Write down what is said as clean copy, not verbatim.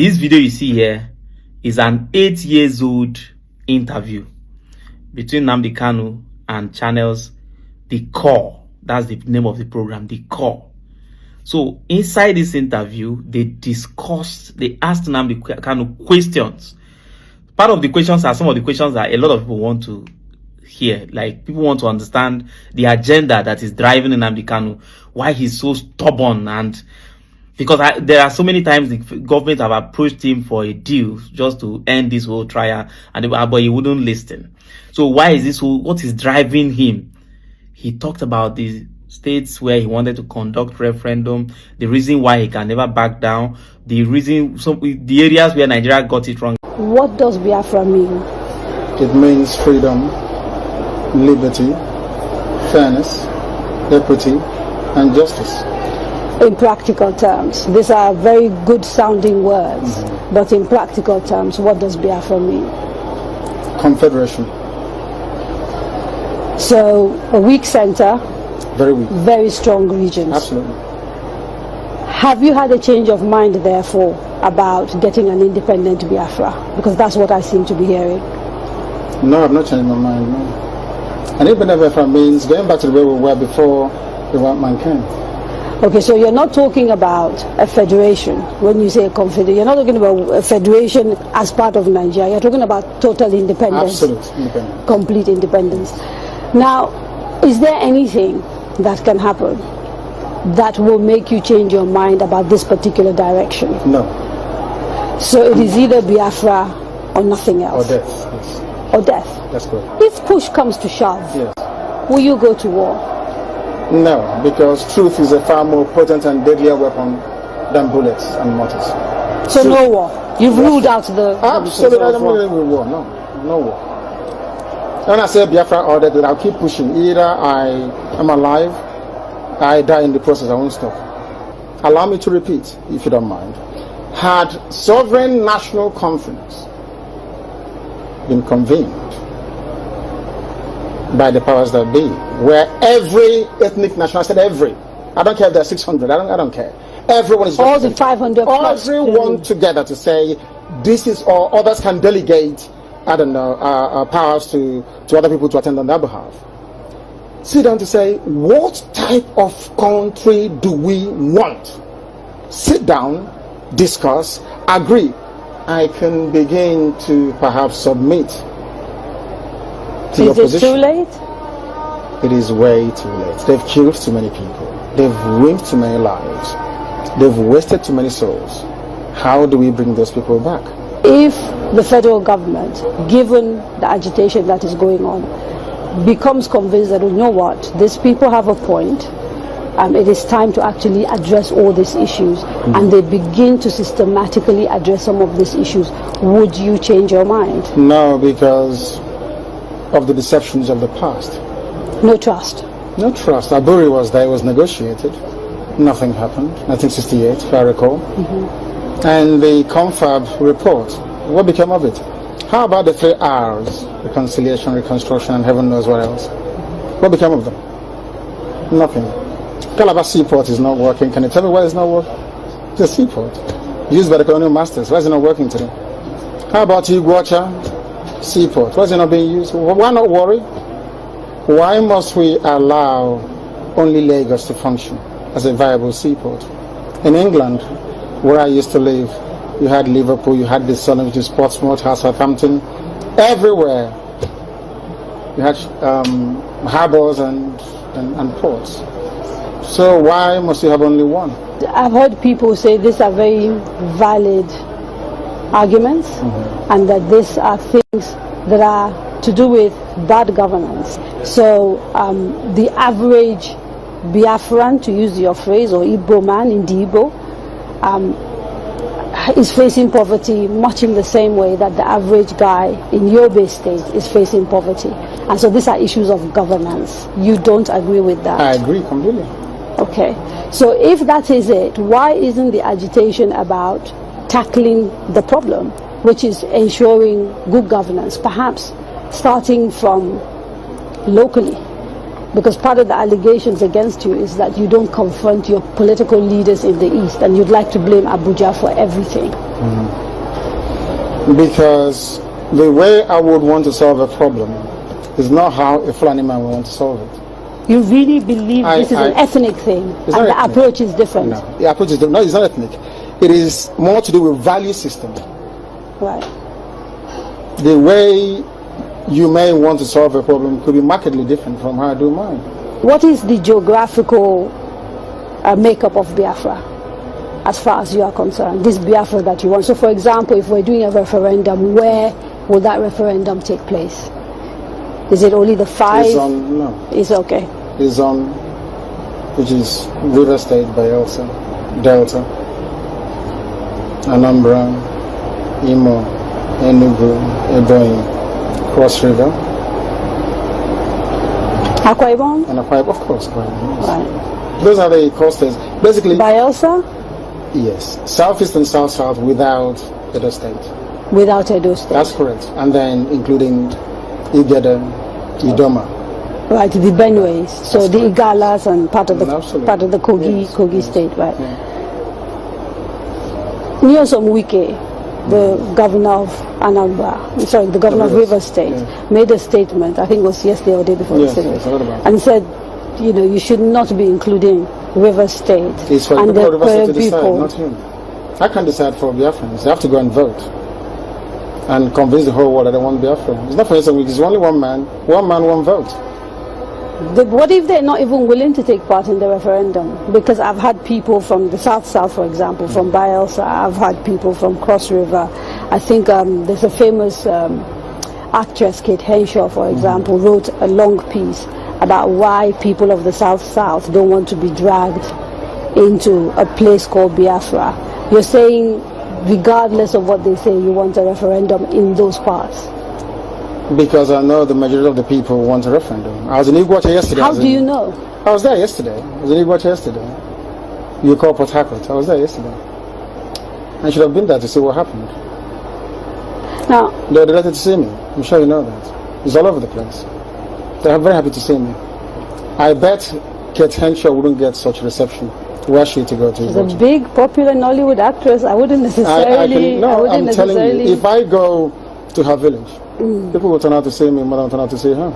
This video you see here is an 8-year-old interview between Nnamdi Kanu and channels The Core. That's the name of the program, The Core. So inside this interview, they asked Nnamdi Kanu questions. Part of the questions are some of the questions that a lot of people want to hear. Like, people want to understand the agenda that is driving Nnamdi Kanu, why he's so stubborn, and because there are so many times the government have approached him for a deal just to end this whole trial, but he wouldn't listen. So why is this? What is driving him? He talked about the states where he wanted to conduct referendum, the reason why he can never back down, the areas where Nigeria got it wrong. What does Biafra mean? It means freedom, liberty, fairness, equity, and justice. In practical terms, these are very good sounding words, but in practical terms, what does Biafra mean? Confederation. So a weak center, very weak, very strong regions. Absolutely. Have you had a change of mind, therefore, about getting an independent Biafra? Because that's what I seem to be hearing. No, I've not changed my mind, no. And independent Biafra means going back to the way we were before the white man came. Okay, so you're not talking about a federation when you say a confederation. You're not talking about a federation as part of Nigeria. You're talking about total independence. Absolute independence. Complete independence. Now, is there anything that can happen that will make you change your mind about this particular direction? No. So it is either Biafra or nothing else? Or death, yes. Or death? That's good. If push comes to shove, yes, will you go to war? No, because truth is a far more potent and deadlier weapon than bullets and mortars. So truth. No war? You've ruled out the... Absolutely, I don't believe in war, no war. When I say Biafra or death, I'll keep pushing. Either I am alive, I die in the process, I won't stop. Allow me to repeat, if you don't mind. Had sovereign national conference been convened by the powers that be, where every ethnic national, I said every, I don't care if there's 600, I don't care. Everyone is all the 500 plus. Everyone together to say this is all. Others can delegate, I don't know, powers to other people to attend on their behalf. Sit down to say, what type of country do we want? Sit down, discuss, agree. I can begin to perhaps submit to your position. Is it too late? It is way too late. They've killed too many people. They've ruined too many lives. They've wasted too many souls. How do we bring those people back? If the federal government, given the agitation that is going on, becomes convinced that, you know what, these people have a point, it is time to actually address all these issues, and they begin to systematically address some of these issues, would you change your mind? No, because of the deceptions of the past. No trust. No trust. Aburi was there, it was negotiated. Nothing happened. 1968, if I recall. And the confab report, what became of it? How about the 3 R's? Reconciliation, reconstruction, and heaven knows what else. What became of them? Nothing. Calabar Seaport is not working. Can you tell me why it's not working? It's a seaport used by the colonial masters. Why is it not working today? How about Iguacha Seaport? Why is it not being used? Why not worry? Why must we allow only Lagos to function as a viable seaport? In England, where I used to live, you had Liverpool, you had the Sun, which is Portsmouth, Southampton, everywhere. You had harbors and ports. So why must you have only one? I've heard people say these are very valid arguments, and that these are things that are to do with bad governance. So the average Biafran, to use your phrase, or Igbo man in the Igbo, is facing poverty much in the same way that the average guy in Yobe state is facing poverty. And so these are issues of governance. You don't agree with that? I agree completely. Okay. So if that is it, why isn't the agitation about tackling the problem, which is ensuring good governance, perhaps starting from locally? Because part of the allegations against you is that you don't confront your political leaders in the East, and you'd like to blame Abuja for everything. Because the way I would want to solve a problem is not how a Fulani man would want to solve it. You really believe this is an ethnic thing, and the ethnic. approach is different? No, the approach is different. No, it's not ethnic. It is more to do with value system. Right. The way you may want to solve a problem could be markedly different from how I do mine. What is the geographical makeup of Biafra, as far as you are concerned? This Biafra that you want. So, for example, if we're doing a referendum, where will that referendum take place? Is it only the 5? It's on, no. It's okay. It's on, which is River State, Bayelsa, Delta, Anambra, Imo, Enugu, Ebonyi, Cross River, Akwa Ibom? and Akwa Ibom, of course. Yes. Right. Those are the coasters. Basically, Bayelsa? yes, southeast and south-south without Edo State. Without Edo State. That's correct. And then including Igede, Idoma. Right, the Benues. So That's the correct. Igalas and part of the Kogi, Yes. Kogi State, right? Yeah. Nyesom Wike, the governor of Anambra, sorry, the governor of River State, made a statement, I think it was yesterday or the day before yesterday, yes, I heard about it. and said, you know, you should not be including River State It's for and the people of River State the to decide, people. not him. I can't decide for Biafrans. They have to go and vote and convince the whole world that they want Biafra. It's not for instance, it's only one man, one vote. What if they're not even willing to take part in the referendum? Because I've had people from the South, for example, from Bayelsa. I've had people from Cross River. I think there's a famous actress, Kate Henshaw, for example, wrote a long piece about why people of the South don't want to be dragged into a place called Biafra. You're saying, regardless of what they say, you want a referendum in those parts? Because I know the majority of the people want a referendum. I was in Iguacha yesterday. How do you know? I was there yesterday. I was in Iguacha yesterday. You call Port Harcourt. I was there yesterday. I should have been there to see what happened. Now, They were delighted to see me. I'm sure you know that. It's all over the place. They're very happy to see me. I bet Kate Henshaw wouldn't get such reception. Where she to go to? she's a big, popular Nollywood actress. I wouldn't necessarily. I'm telling you, if I go to her village, people will turn out to see me more than turn out to see her.